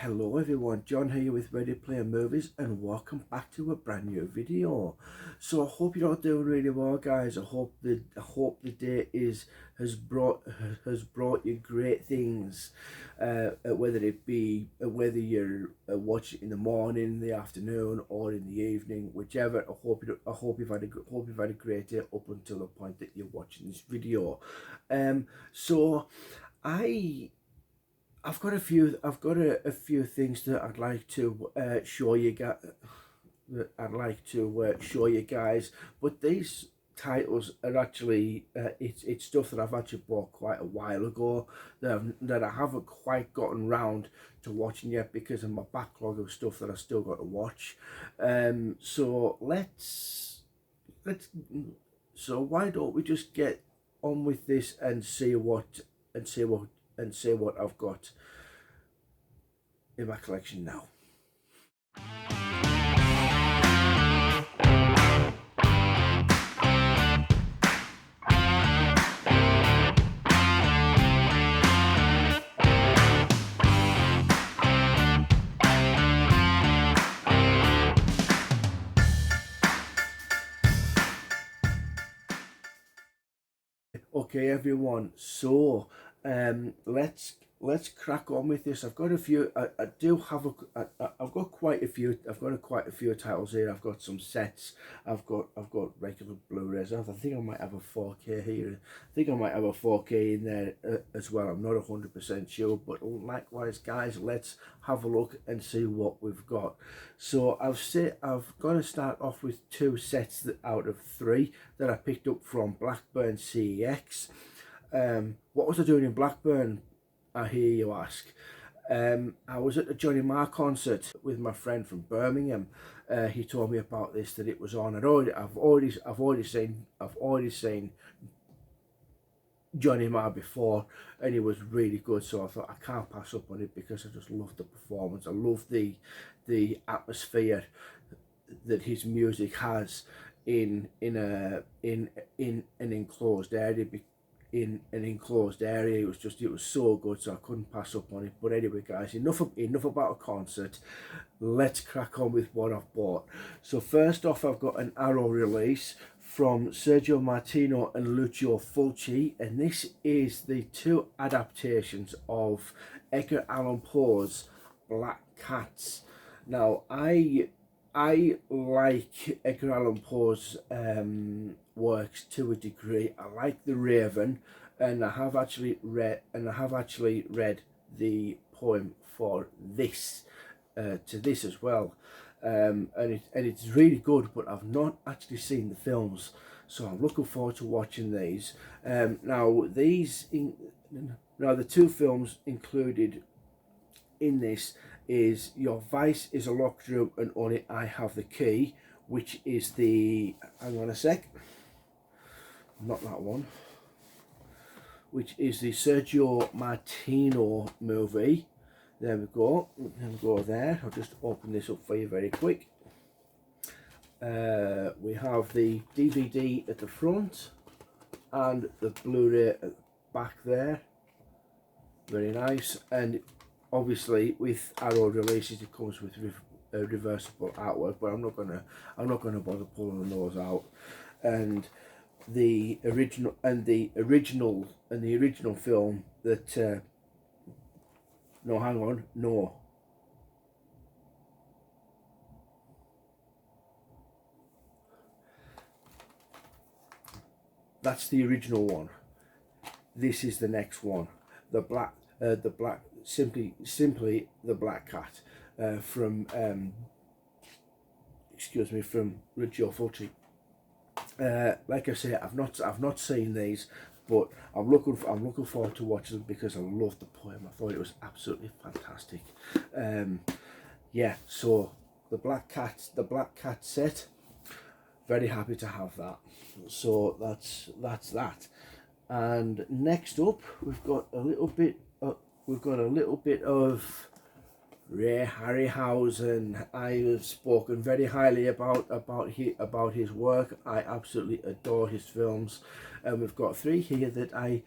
Hello everyone, John here with Ready Player Movies and welcome back to a brand new video. So I hope you're all doing really well, guys. I hope the day has brought you great things, whether it be whether you're watching in the morning, the afternoon, or in the evening, whichever. I hope you've had a great day up until the point that you're watching this video. So I I've got a few things that I'd like to show you guys. Show you guys, but these titles are actually it's stuff that I've actually bought quite a while ago that I haven't quite gotten round to watching yet because of my backlog of stuff that I still got to watch. So let's so why don't we just get on with this and see what I've got in my collection now. Okay, everyone. So, let's crack on with this. I've got a few. I do have I've got quite a few. I've got quite a few titles here. I've got some sets. I've got regular Blu-rays. I think I might have a 4K here. I think I might have a 4K in there as well. I'm not 100% sure, but likewise, guys, let's have a look and see what we've got. So I've got to start off with two sets out of three that I picked up from Blackburn CEX. What was I doing in Blackburn, I hear you ask? I was at the Johnny Marr concert with my friend from Birmingham. He told me about this, that it was on. I've already seen Johnny Marr before, and he was really good. So I thought I can't pass up on it because I just loved the performance. I love the atmosphere that his music has in an enclosed area. In an enclosed area, it was so good, so I couldn't pass up on it. But anyway, guys, enough about a concert. Let's crack on with what I've bought. So first off, I've got an Arrow release from Sergio Martino and Lucio Fulci, and this is the two adaptations of Edgar Allan Poe's Black Cats. Now, I like Edgar Allan Poe's works to a degree. I like The Raven, and I have actually read the poem for this to this as well, and it's really good. But I've not actually seen the films, so I'm looking forward to watching these. Now the two films included in this is Your Vice is a Locked Room and Only I Have the Key, which is the, hang on a sec, not that one, which is the Sergio Martino movie. There we go. There. I'll just open this up for you very quick. We have the DVD at the front and the Blu-ray at the back there. Very nice. And obviously with Arrow releases it comes with reversible artwork, but I'm not gonna bother pulling those out. And the original film that no, hang on, no, that's the original one. This is the next one, the black simply the Black Cat, from from Lucio Fulci. Like I say, I've not seen these, but I'm looking forward to watching them because I love the poem. I thought it was absolutely fantastic. Yeah, so the Black Cat set. Very happy to have that. So that's that. And next up, we've got a little bit. Of Ray Harryhausen. I have spoken very highly about his work. I absolutely adore his films, and we've got three here that I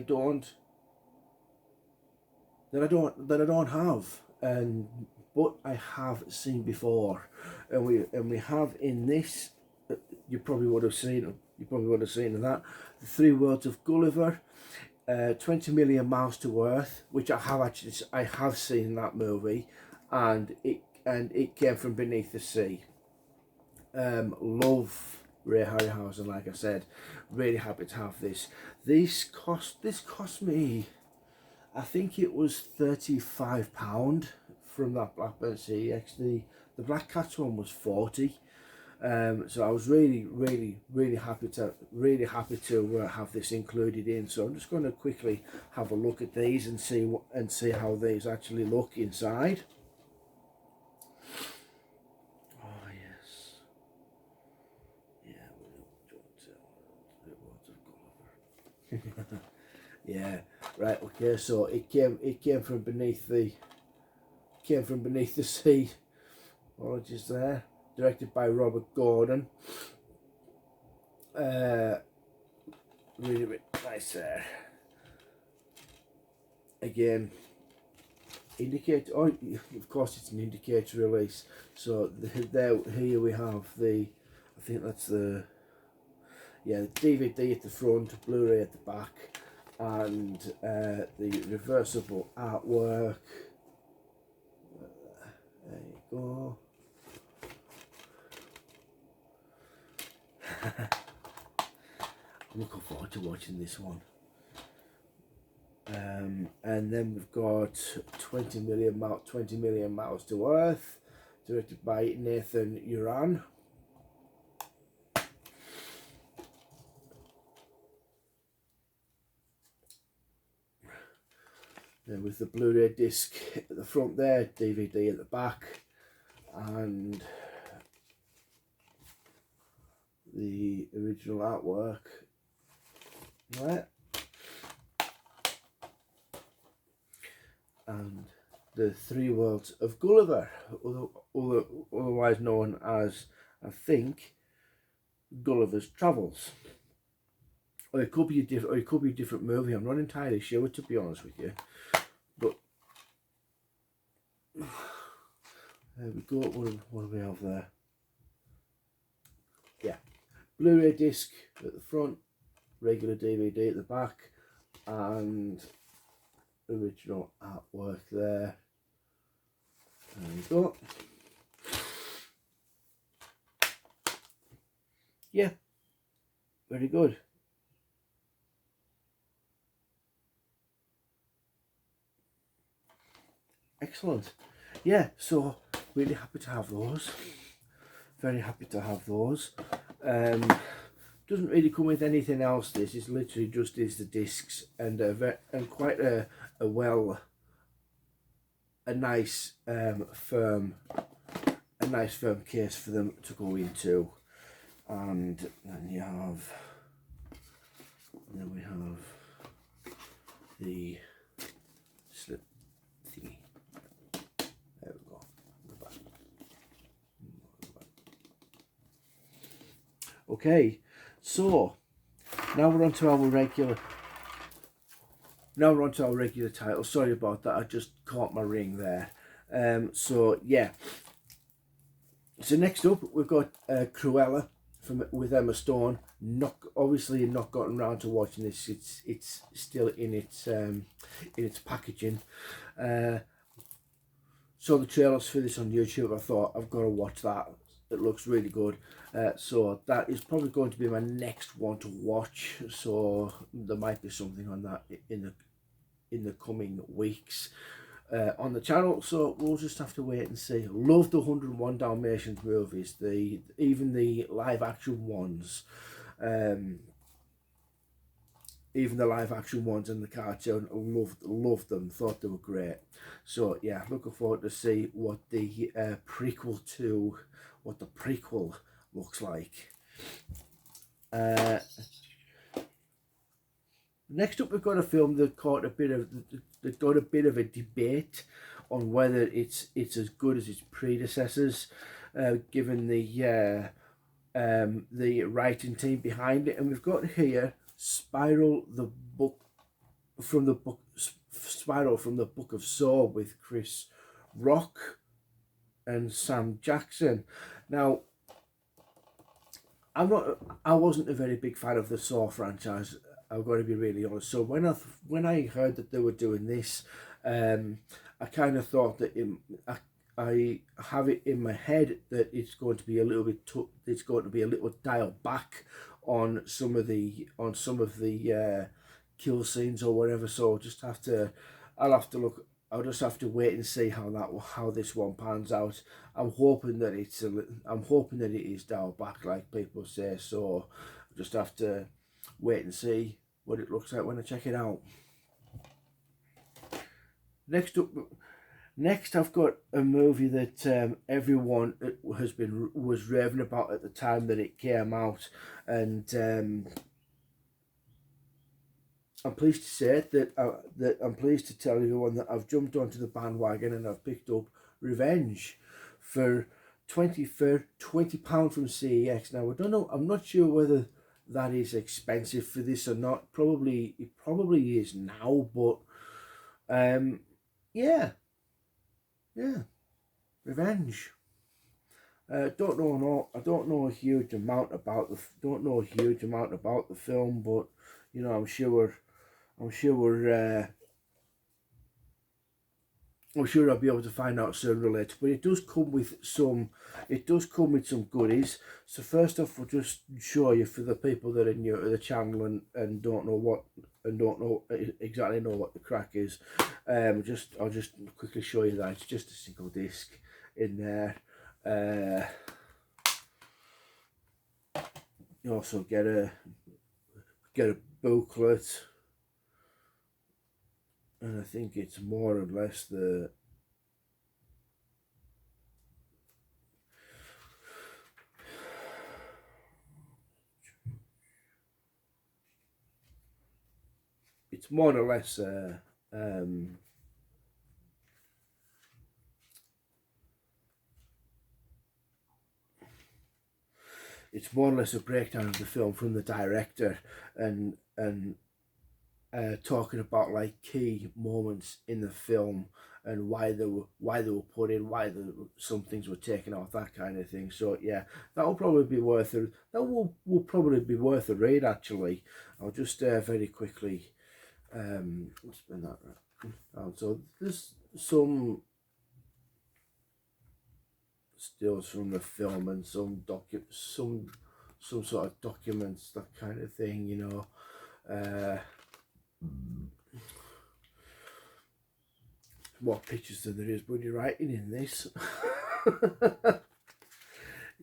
don't that I don't have, and but I have seen before, and we have in this. You probably would have seen. You probably would have seen that, the Three Worlds of Gulliver, 20 Million Miles to Earth, which I have seen that movie, and it came from beneath the sea. Love Ray Harryhausen, like I said. Really happy to have this. This cost me, I think it was £35 from that Blackburn CX. The Black Cats one was 40. So I was really happy to have this included in. So I'm just going to quickly have a look at these and see how these actually look inside. Oh yes, yeah. Yeah, right. Okay, so it came from beneath the sea. Apologies there. Directed by Robert Gordon. Really, really nice there. Again, indicator. Oh, of course, it's an indicator release. So here we have the. I think that's the. Yeah, the DVD at the front, Blu-ray at the back, and the reversible artwork. There you go. I'm looking forward to watching this one. And then we've got 20 Million Miles to Earth, directed by Nathan Uran. Then with the Blu-ray disc at the front there, DVD at the back, and the original artwork there, and the Three Worlds of Gulliver, otherwise known as, I think, Gulliver's Travels. Or it could be a different movie. I'm not entirely sure, to be honest with you. But there we go. What do we have there? Yeah, Blu-ray disc at the front, regular DVD at the back, and original artwork there. There we go. Yeah, very good. Excellent. Yeah, so really happy to have those. Very happy to have those. Doesn't really come with anything else. This is literally just is the discs and quite a nice firm case for them to go into. And then we have the slip thingy. There we go. Okay, so now we're on to our regular title. Sorry about that, I just caught my ring there. So yeah, so next up we've got Cruella with Emma Stone. Obviously not gotten around to watching this. It's still in its packaging. Saw the trailers for this on YouTube. I thought I've got to watch that. It looks really good. So that is probably going to be my next one to watch. So there might be something on that in the coming weeks on the channel. So we'll just have to wait and see. Love the 101 Dalmatians movies. Even the live action ones. Even the live action ones and the cartoon, loved them, thought they were great. So yeah, looking forward to see what the prequel looks like. Next up, we've got a film that got a bit of a debate on whether it's as good as its predecessors, given the writing team behind it. And we've got here Spiral, the book Spyro from the Book of Saw with Chris Rock and Sam Jackson. Now, I wasn't a very big fan of the Saw franchise. I've got to be really honest. So when I heard that they were doing this, I kind of thought that I have it in my head that it's going to be a little bit. It's going to be a little dialed back on some of the kill scenes or whatever. So I'll have to look. I'll just have to wait and see how this one pans out. I'm hoping that it is dialed back like people say. So I'll just have to wait and see what it looks like when I check it out. Next I've got a movie that everyone was raving about at the time that it came out, and I'm pleased to say that I'm pleased to tell everyone that I've jumped onto the bandwagon and I've picked up Revenge for £20 from CEX. Now I don't know. I'm not sure whether that is expensive for this or not. It probably is now, but yeah, Revenge. I don't know a huge amount about the film, but you know, I'm sure I'll be able to find out sooner or later. But it does come with some goodies. So first off, we'll just show you, for the people that are new to the channel and don't exactly know what the crack is. I'll just quickly show you that it's just a single disc in there. You also get a booklet, and I think it's more or less it's more or less it's more or less a breakdown of the film from the director, and talking about like key moments in the film and why they were put in, some things were taken off, that kind of thing. So yeah, that will probably be worth a read. Actually, I'll just very quickly spin that out. So there's some stills from the film and some sort of documents, that kind of thing, you know. More pictures than there is bloody writing in this.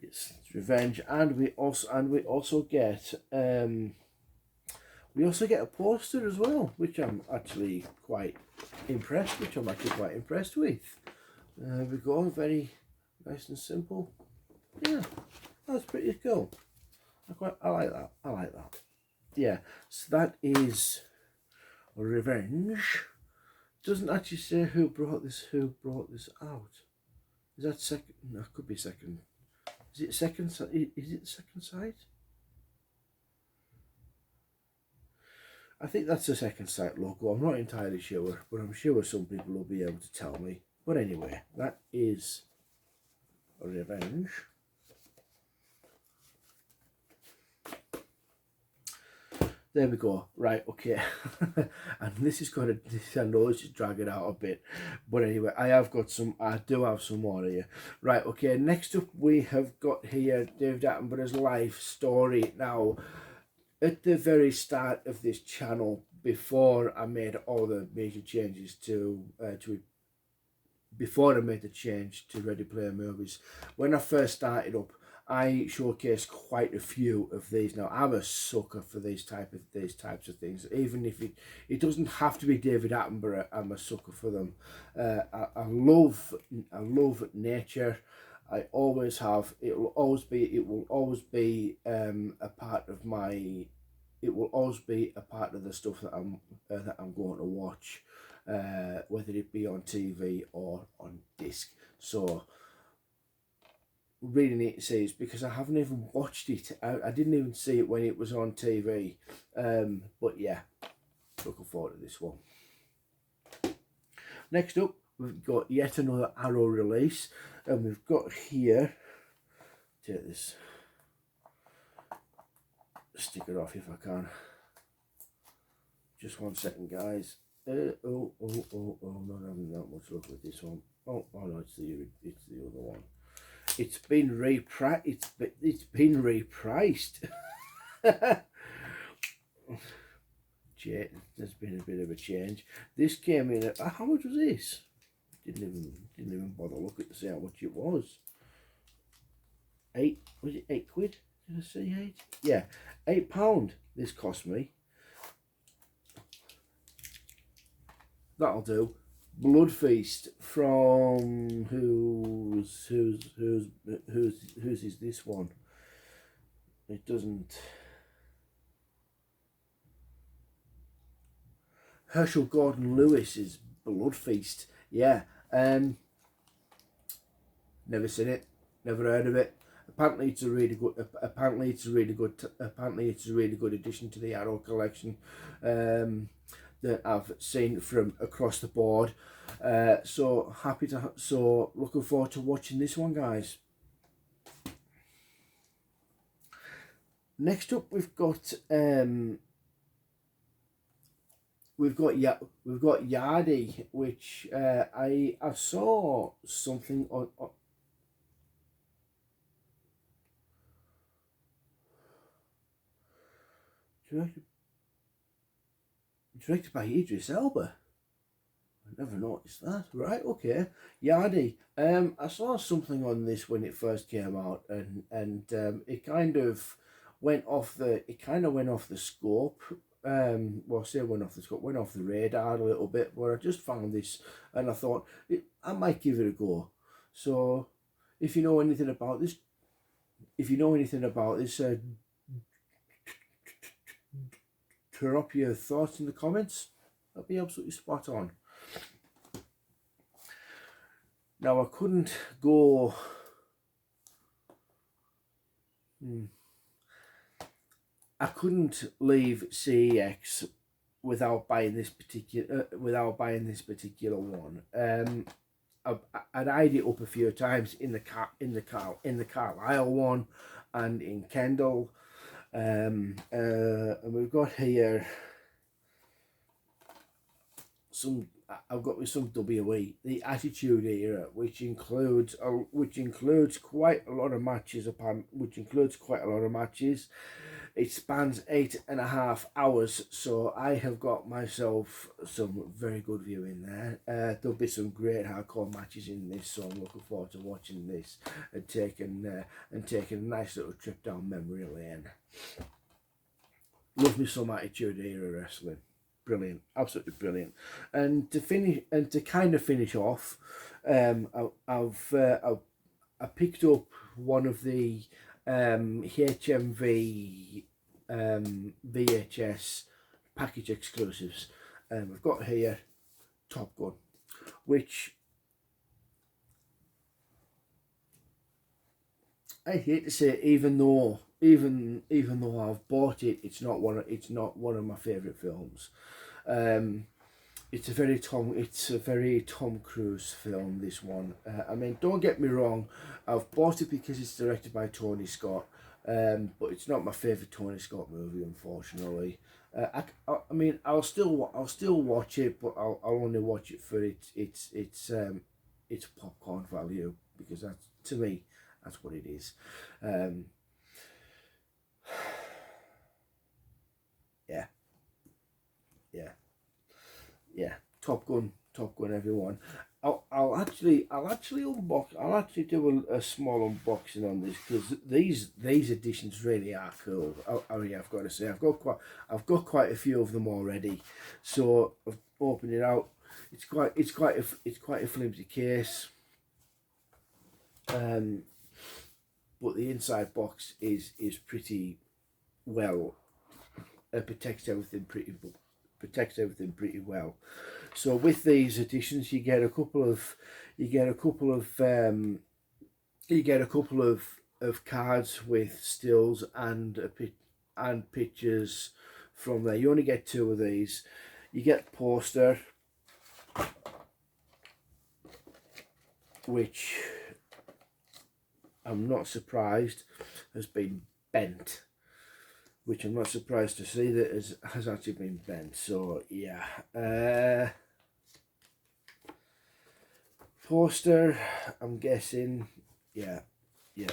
It's Revenge, and we also get a poster as well, which I'm actually quite impressed with. We go, very nice and simple. Yeah, that's pretty cool. I like that. Yeah, so that is Revenge. Doesn't actually say who brought this out. Is that second? No, it could be second. Is it second? Is it the second site? I think that's the second site logo. I'm not entirely sure, but I'm sure some people will be able to tell me. But anyway, that is Revenge. There we go. Right, okay. And this is going to, I know it's just dragging out a bit, but anyway, I do have some more here. Right, okay, next up we have got here David Attenborough's life story. Now, at the very start of this channel, before I made all the major changes before I made the change to Ready Player Movies, when I first started up, I showcased quite a few of these. Now, I'm a sucker for these types of things. Even if it doesn't have to be David Attenborough, I'm a sucker for them. I love nature. I always have. It will always be a part of my. It will always be a part of the stuff that I'm going to watch, whether it be on TV or on disc. So, really need to see it, because I haven't even watched it. I didn't even see it when it was on TV. But yeah, looking forward to this one. Next up, we've got yet another Arrow release, and we've got here, take this sticker off if I can. Just 1 second, guys. I'm not having that much luck with this one. Oh no, it's the other one. It's been repriced. It's been repriced. There's been a bit of a change. This came in at, how much was this? Didn't even bother looking to see how much it was. Was it 8 quid? Did I say 8? Yeah, £8 this cost me. That'll do. Blood Feast from whose is this one? It doesn't. Herschel Gordon Lewis's Blood Feast. Yeah. Never seen it. Never heard of it. Apparently it's a really good. Apparently it's a really good addition to the Arrow collection. That I've seen from across the board. So looking forward to watching this one, guys. Next up, we've got Yardie, which I saw something on. Directed by Idris Elba. I never noticed that. Right, okay. Yardie. I saw something on this when it first came out, and it kind of went off the scope. Well, I say went off the scope, went off the radar a little bit. But I just found this, and I thought I might give it a go. So, if you know anything about this, drop your thoughts in the comments. That'd be absolutely spot on. Now I couldn't go. I couldn't leave CEX without buying this particular one. I'd eyed it up a few times in the Carlisle one and in Kendall. And we've got here I've got some WE, the Attitude Era, which includes quite a lot of matches. It spans 8.5 hours, so I have got myself some very good viewing there. There'll be some great hardcore matches in this, so I'm looking forward to watching this and taking a nice little trip down memory lane. Love me some Attitude Era wrestling. Brilliant, absolutely brilliant. And to finish off, I picked up one of the HMV VHS package exclusives. I've got here Top Gun, which I hate to say, even though I've bought it, it's not one of my favourite films. It's a very Tom Cruise film, this one. I mean, don't get me wrong, I've bought it because it's directed by Tony Scott, but it's not my favourite Tony Scott movie, unfortunately. I mean, I'll still watch it, but I'll only watch it for its popcorn value, because that's, to me, that's what it is. Yeah. Top Gun, everyone. I'll actually do a small unboxing on this, because these editions really are cool. I've got to say, I've got quite a few of them already. So I've opened it out. It's quite a flimsy case. But the inside box is pretty well. Protects everything pretty well. So with these editions, you get a couple of cards with stills and pictures from there. You only get 2 of these. You get poster, which I'm not surprised has been bent, which I'm not surprised to see that has actually been bent. So yeah, poster, I'm guessing, yeah,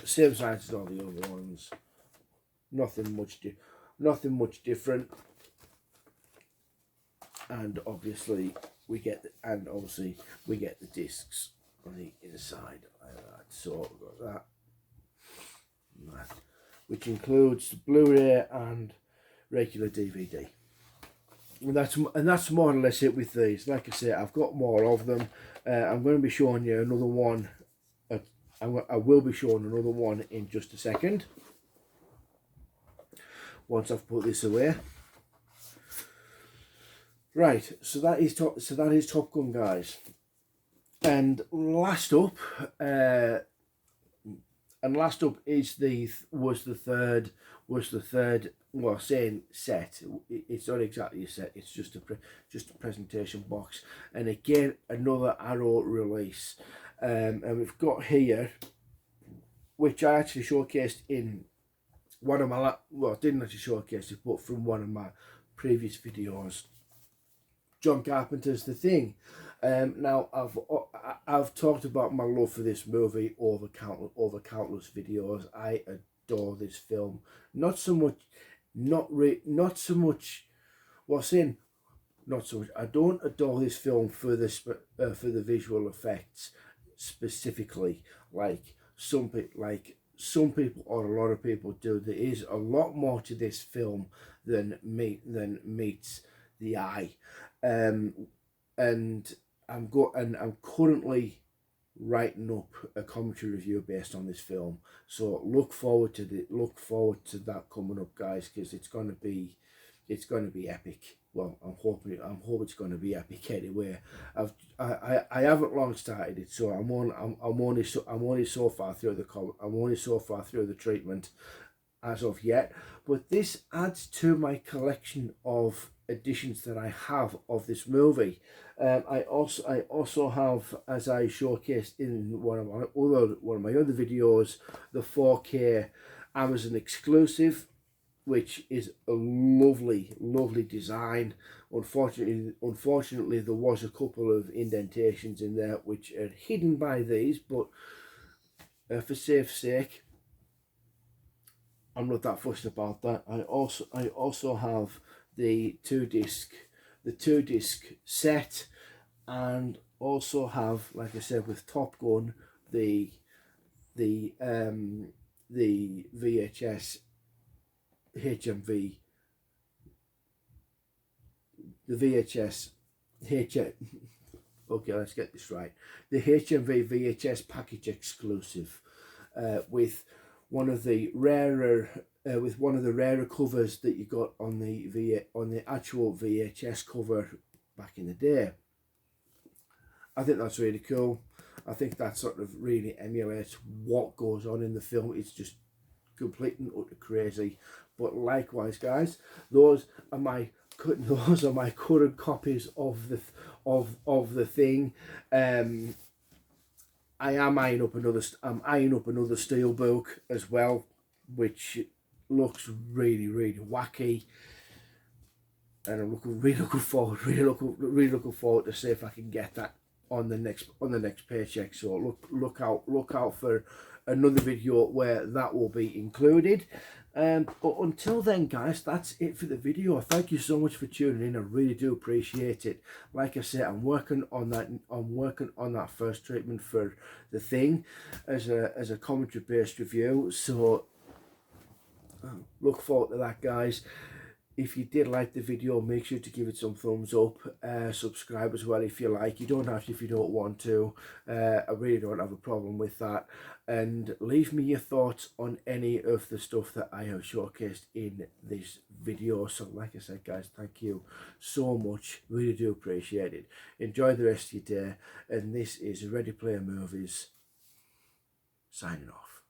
same size as all the other ones. Nothing much different. And obviously we get the discs on the inside like that. So we've got that, which includes the Blu-ray and regular DVD. And that's more or less it with these. Like I say, I've got more of them. I'm going to be showing you another one. I will be showing another one in just a second, once I've put this away. Right, so that is Top Gun, guys. And last up is was the third. Well, saying set, it's not exactly a set. It's just a presentation box. And again, another Arrow release. And we've got here, which I actually showcased in one of my didn't actually showcase it, but from one of my previous videos. John Carpenter's The Thing. Now I've talked about my love for this movie over countless videos. I adore this film. Not so much. I don't adore this film for the visual effects specifically, like some people or a lot of people do. There is a lot more to this film than meets the eye. And I'm currently writing up a commentary review based on this film, so look forward to that coming up, guys, because it's going to be epic. Well, I'm hoping it's going to be epic anyway. I haven't long started it, so I'm only so far through the treatment as of yet, but this adds to my collection of editions that I have of this movie. I also have, as I showcased in one of my other videos, the 4K Amazon exclusive, which is a lovely design. Unfortunately, there was a couple of indentations in there which are hidden by these, but for safe sake, I'm not that fussed about that. I also have the two disc set, and also have, like I said, with Top Gun, the VHS HMV, okay, let's get this right, the HMV VHS package exclusive, with one of the rarer covers that you got on the actual VHS cover back in the day. I think that's really cool. I think that sort of really emulates what goes on in the film. It's just complete and utter crazy. But likewise, guys, those are my current copies of the Thing. I'm eyeing up another steelbook as well, which looks really wacky, and I'm really looking forward to see if I can get that on the next paycheck. So look out for another video where that will be included. But until then, guys, that's it for the video. Thank you so much for tuning in. I really do appreciate it. Like I said, I'm working on that first treatment for The Thing as a commentary based review. So look forward to that, guys. If you did like the video, make sure to give it some thumbs up. Subscribe as well if you like. You don't have to if you don't want to. I really don't have a problem with that. And leave me your thoughts on any of the stuff that I have showcased in this video. So like I said, guys, thank you so much. Really do appreciate it. Enjoy the rest of your day. And this is Ready Player Movies signing off.